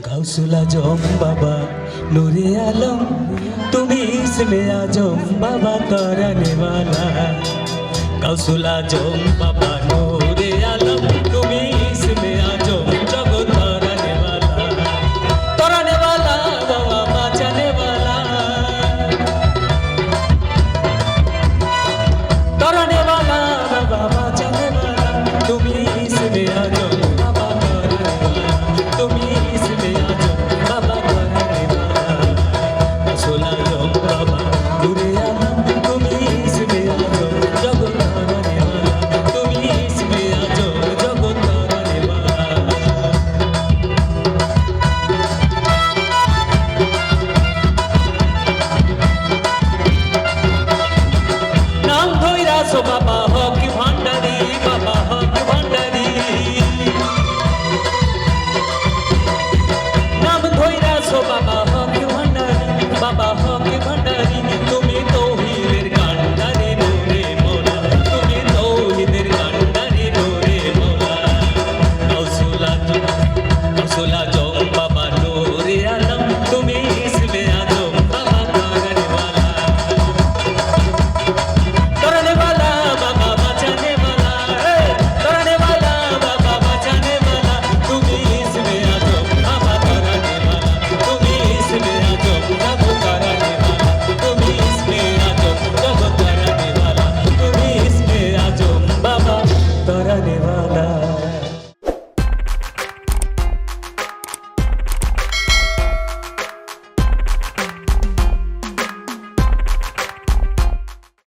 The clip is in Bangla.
গাউসুল আজম বাবা নূরে আলম, তুমি ইসমে আজম বাবা তারানে वाला। গাউসুল আজম বাবা নূরে আলম, তুমি ইসমে আজম জগৎ তারানে वाला। তারানে वाला বাবা বাঁচানে वाला, তারানে वाला বাবা বাঁচানে वाला। তুমি ইসমে আজম বাবা তারানে वाला, তুমি ইসমে আজম